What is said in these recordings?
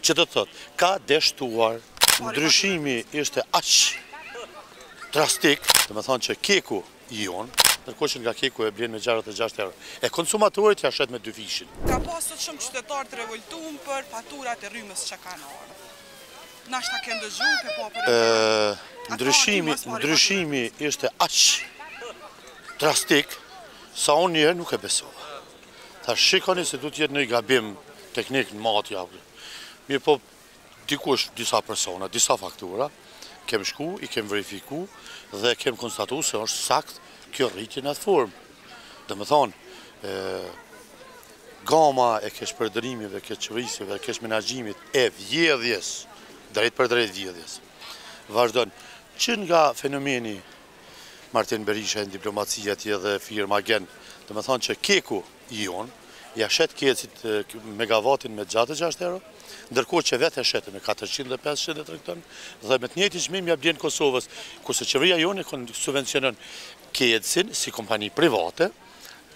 Që do të thotë, ka deshtuar, ndryshimi ishte aq drastik, do të thonë që keku i jonë, ndërkohë që nga keku e blen me 66 euro. E konsumatorit ja shet me 2 fishin. Ka pasur shumë qytetarë të revoltuar për faturat e rrymës që kanë ardhur. Nashta ke ndëgjuar ke po për ndryshimi ishte aq drastik sa unë njëherë nuk e besova. Tha shikoni se du të jetë në gabim teknik në matja. Mirë po, dikush, disa persona, disa faktura, kem shku, i kem verifiku dhe kem konstatu se është sakt kjo rritje në atë formë. Dhe më thonë, gama e kesh përdërimive, kesh qëvrisjeve, kesh menaxhimit e vjedhjes, drejt për drejt vjedhjes, vazhdon që nga fenomeni Martin Berisha në diplomacia tje dhe firma Gen, dhe më thonë që keku i jonë, ja shet kecit megavatin me 66 euro, ndërkohë që vetë e shetë me 400 dhe 500 e tregton, dhe me të njëjtin çmim ja blen Kosovës, kurse qeveria jonë subvencionon kecin si kompani private,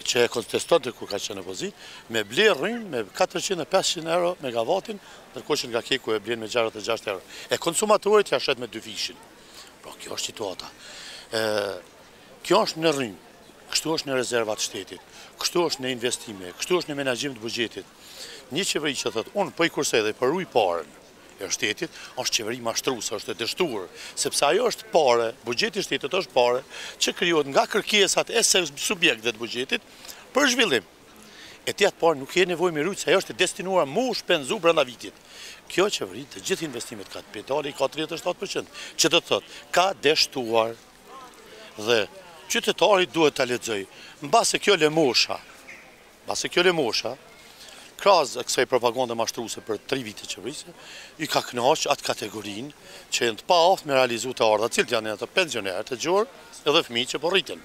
që e kontestonte kur ka qenë opozit, me ble rrymë me 400 dhe 500 euro megavatin, ndërkohë që nga keku e blen me 66 euro. E konsumatorit ja shet me 2 fishin. Pra, kjo është situata. Kjo është në rrymë. Kështu është në rezervat shtetit, kështu është në investime, kështu është në menaxhim të buxhetit. Një qeveri që thotë, unë po i kursej dhe përruj parën e shtetit, është qeveri mashtruese, është e dështuar, sepse ajo është pare, buxheti i shtetit është pare, që krijohet nga kërkesat e subjektëve të buxhetit për zhvillim. E ti atë parë nuk ke nevojë me rujt, se ajo është destinuar mu shpenzu brenda vitit. Kjo qeveri të gjithë investimet ka kapitali ka 37%, që do të thotë, ka deshtuar dhe qytetarit duhet të lexoj. Mbase kjo lëmosha, krahas kësaj propagande mashtruese për 3 vite qeverisë, i ka kënaq atë kategorinë që janë të paaft me realizu të ardha, cilët janë ato pensionerë të gjorë edhe fëmijë që po rriten.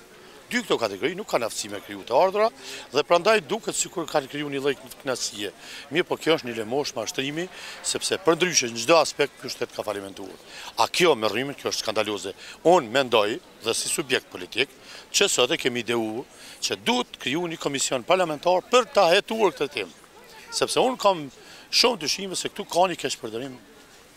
2 këto kategori nuk kanë aftësi me kriju të ardhura dhe prandaj duket sikur kanë kriju një lloj kënaqësie. Mirë, po kjo është një lëmosh mashtrimi, sepse përndryshe në çdo aspekt ky shtet ka falimentuar. A kjo me rrymën, kjo është skandaloze. Unë mendoj dhe si subjekt politik që sot e kemi ideu që duhet kriju një komision parlamentar për ta hetuar këtë temë. Sepse unë kam shumë dyshime se këtu ka një keqpërdorim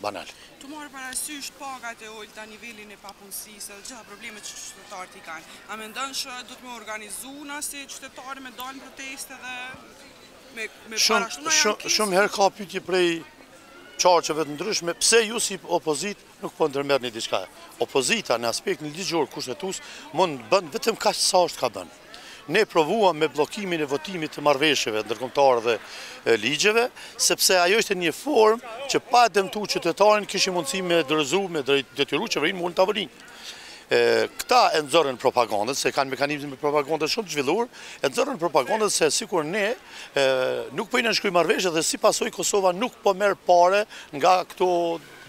banal. Të marrë parasysh pagat e ulta, nivelin e papunësisë dhe gjitha problemet që qytetarët i kanë. A mendon që do të më organizu nëse qytetarë me dalë në proteste dhe me parashtu? Shumë herë ka pyetje prej qarqeve të ndryshme, pse ju si opozit nuk po ndërmerrni diçka. Opozita në aspektin ligjor kushtetues mund bën vetëm kaq sa është ka bën. Ne provuam me bllokimin e votimit të marrëveshjeve ndërkombëtare dhe ligjeve, sepse ajo ishte një formë që pa dëmtuar qytetarin kishim mundësi me dorëzu, me detyru qeverinë me ulë tavolinë. Këta e nxorën propagandën, se kanë mekanizme me propagandë shumë të zhvilluar, e nxorën propagandën se sikur ne nuk po i nënshkruajmë marrëveshje dhe si pasojë Kosova nuk po merr pare nga këto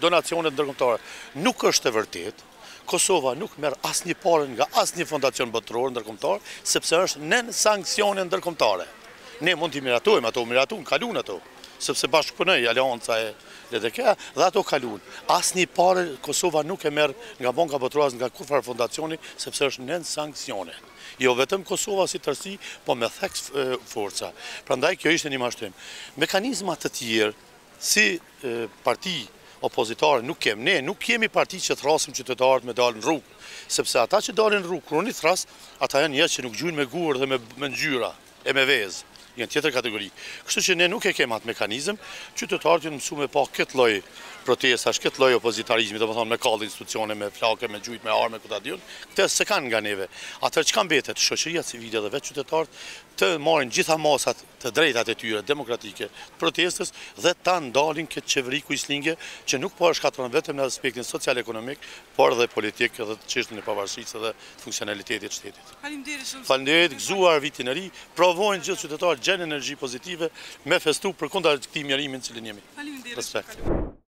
donacione ndërkombëtare. Nuk është e vërtetë. Kosova nuk merr asnjë parë nga asnjë fondacion botëror ndërkombëtar, sepse është nën sanksione ndërkombëtare. Ne mund t'i miratojmë ato, kalun ato, sepse bashkëpunoj Aleanca e LDK dhe ato kalun. Asnjë parë Kosova nuk e merr nga banka botërore, nga kufar fondacioni, sepse është nën sanksione. Jo vetëm Kosova si tërësi, po me theks forca. Prandaj kjo ishte një mashtrim. Mekanizma të tjerë si parti opozitare nuk kem. Ne nuk kemi parti që thrasim qytetarët me dalë në rrugë, sepse ata që dalin në rrugë, kur unë i thras, ata janë njerëz që nuk gjujnë me gurë dhe me ngjyra e me vezë. Janë tjetër kategori. Kështu që ne nuk e kemi atë mekanizëm, qytetarët janë mësuar me pa këtë lloj protestash, këtë lloj opozitarizmi, domethënë me kallë institucione, me flake, me gjujt, me armë, ku ta diun. Këtë se kanë nga neve. Atëherë çka mbetet? Shoqëria civile dhe vetë qytetarët të marrin gjitha masat të drejtat e tyre demokratike të protestës dhe ta ndalin këtë qeveri kuislingje që nuk po shkatron vetëm në aspektin social-ekonomik, por edhe politik dhe të çështën e pavarësisë dhe funksionalitetit të shtetit. Faleminderit shumë. Faleminderit, gëzuar vitin e ri, provojnë gjithë qytetarët gjën energji pozitive me festu përkundër këtij mjerimi në cilin jemi. Faleminderit. Respekt.